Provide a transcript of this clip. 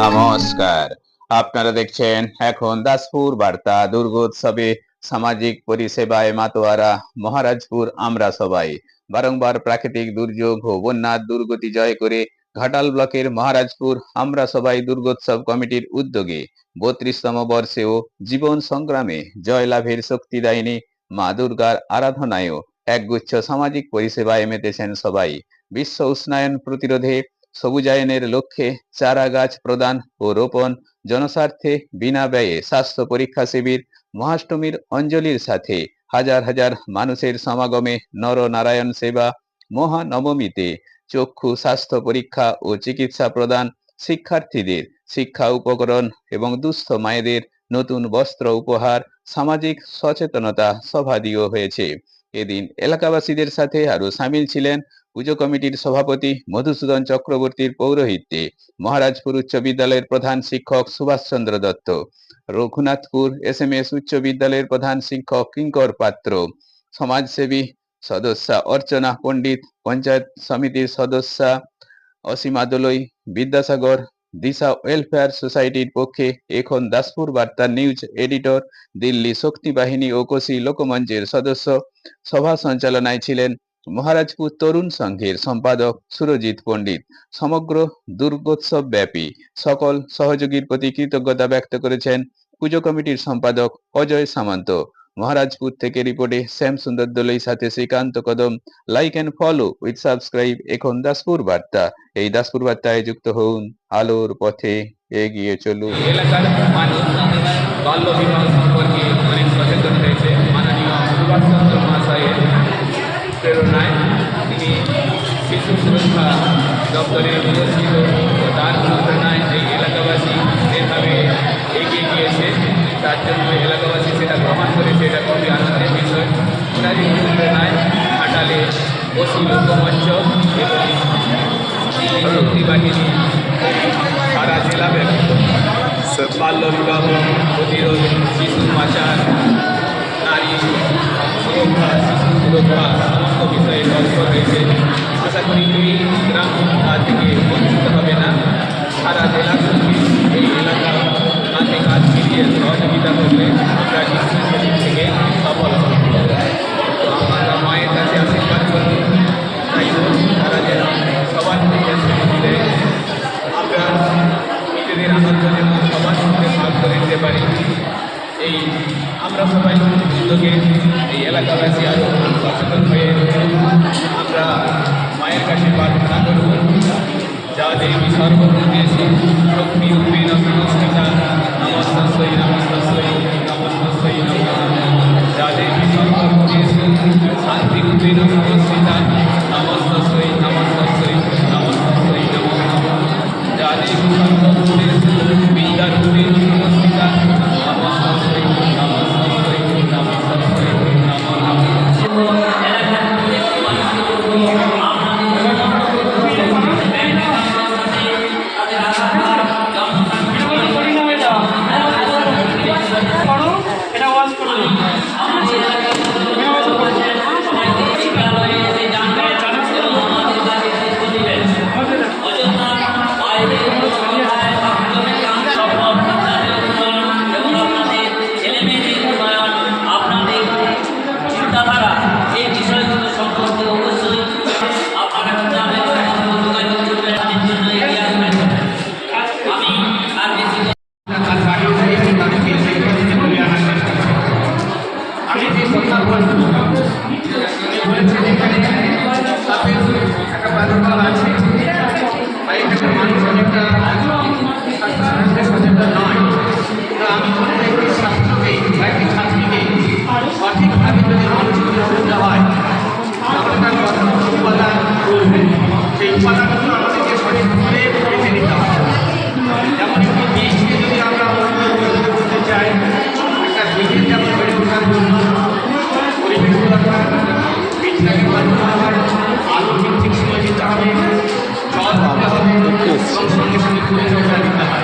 নমস্কার, আপনারা দেখছেন এখন দাসপুর বার্তা। দুর্গোৎসবে সামাজিক পরিষেবায় মাতোয়ারা মহারাজপুর। আমরা সবাই বারংবার প্রাকৃতিক দুর্যোগ ও বন্যার দুর্গতি জয় করে ঘাটাল ব্লকের মহারাজপুর আমরা সবাই দুর্গোৎসব কমিটির উদ্যোগে ৩২তম বর্ষেও জীবন সংগ্রামে জয়লাভের শক্তিদায়িনী মা দুর্গার আরাধনায়ও একগুচ্ছ সামাজিক পরিষেবায় মেতেছেন সবাই। বিশ্ব উষ্ণায়ন প্রতিরোধে সবুজায়নের লক্ষ্যে চারা গাছ প্রদান ও রোপণ, জনস্বার্থে বিনা ব্যয়ে স্বাস্থ্য পরীক্ষা শিবির, মহাষ্টমীর অঞ্জলির সাথে হাজার হাজার মানুষের সমাগমে নরনারায়ণ সেবা, মহানবমীতে চক্ষু স্বাস্থ্য পরীক্ষা ও চিকিৎসা প্রদান, শিক্ষার্থীদের শিক্ষা উপকরণ এবং দুস্থ মায়েদের নতুন বস্ত্র উপহার, সামাজিক সচেতনতা সভাদিও হয়েছে। এদিন এলাকাবাসীদের সাথে আরো সামিল ছিলেন পুজো কমিটির সভাপতি মধুসূদন চক্রবর্তীর পৌরোহিত্যে মহারাজপুর উচ্চ বিদ্যালয়ের প্রধান শিক্ষক সুভাষচন্দ্র দত্ত, রঘুনাথপুর এসএমএস উচ্চ বিদ্যালয়ের প্রধান শিক্ষক কিঙ্কর পাত্র, সমাজসেবী সদস্যা অর্চনা পণ্ডিত, পঞ্চায়েত সমিতির সদস্যা অসীমা দোলই, বিদ্যাসাগর, দিশা ওয়েলফেয়ার সোসাইটির পক্ষে এখন দাসপুর বার্তা নিউজ এডিটর, দিল্লি শক্তি বাহিনী ও কোশি লোকমঞ্চের সদস্য। সভা সঞ্চালনায় ছিলেন মহারাজপুর তরুণ সংঘের সম্পাদক সুরজিৎ পণ্ডিত। সমগ্র দুর্গোৎসব ব্যাপী সকল সহযোগীর প্রতি কৃতজ্ঞতা ব্যক্ত করেছেন পুজো কমিটির সম্পাদক অজয় সামন্ত। মহারাজপুর থেকে রিপোর্টে শ্যাম সুন্দর দোলই সাথে Srikanta Kadam. Like and follow with subscribe এখন দাসপুর বার্তা। এই দাসপুর বার্তায় যুক্ত হন, আলোর পথে এগিয়ে চলুন। এলাকার মানুষ বাল্য বিবাহ সম্পর্কে অনেক সচেতন হয়েছে। মাননীয় সুভাষচন্দ্র মহাশয়ের প্রেরণায় তিনি শিশু সুরক্ষা দপ্তরে উপস্থিত ও তার অনুপ্রেরণায় এই এলাকাবাসী যেভাবে এগিয়ে গিয়েছে তার জন্য এলাকাবাসী সেটা গ্রহণ করেছে। এটা খুবই আনন্দের বিষয়। ওনারই অনুপ্রেরণায় ঘাটালে কোশি লোকমঞ্চ এবং শক্তি বাহিনী সারা জেলা ব্যাপী বাল্য বিবাহ প্রতিরোধ, শিশু পাচার, নারী সুরক্ষা, শিশু সুরক্ষা সমস্ত বিষয়ে তৎপর রয়েছে। আশা করি এই গ্রাম থেকে বঞ্চিত হবে না। সারা জেলার সঙ্গে এই এলাকা কাঁধে কাঁধ মিলিয়ে সহযোগিতা করবে। আমরা নিশ্চয়ই সেদিক থেকে সফল হব। তো আমরা মায়ের কাছে আশীর্বাদ করব, চাইব তারা যেন সবার থেকে সুযোগ দেয়। আমরা নিজেদের আনন্দ যেন সবার সঙ্গে ভাগ করে দিতে পারি। এই আমরা সবাই উদ্যোগে এই এলাকাবাসী আরও সচেতন হয়ে আমরা মায়ের কাছে প্রার্থনা করব, যা দেবী সর্বভূতেষু শক্তি রূপেণ সংস্থিতা নমস্তস্যৈ নমস্তস্যৈ নমস্তস্যৈ নমঃ। যা দেবী সর্বভূতেষু শান্তি রূপেণ সংস্থিতা নমস্তস্যৈ নমস্তস্যৈ নমস্তস্যৈ নমঃ। যা দেবী সর্বভূতেষু বিদ্যা রূপেণ সংস্থিতা নমস্তস্যৈ নমস্তস্যৈ নমস্তস্যৈ নমঃ। সঠিকভাবে যদি মানুষকে করতে হয় তাহলে তার উপাদান করবে। সেই উপাদানগুলো আমাদেরকে সঠিকভাবে বেছে নিতে হবে। যেমন একটি বীজকে যদি আমরা করতে চাই, একটা বীজের যেমন বেড়ে ওঠার জন্য পরিবেশ দরকার, বীজটাকে বাঁচতে হবে, আলো ঠিক সময় দিতে হবে, জল দিতে হবে এবং সঙ্গে সঙ্গে পরিচর্যা দিতে হবে।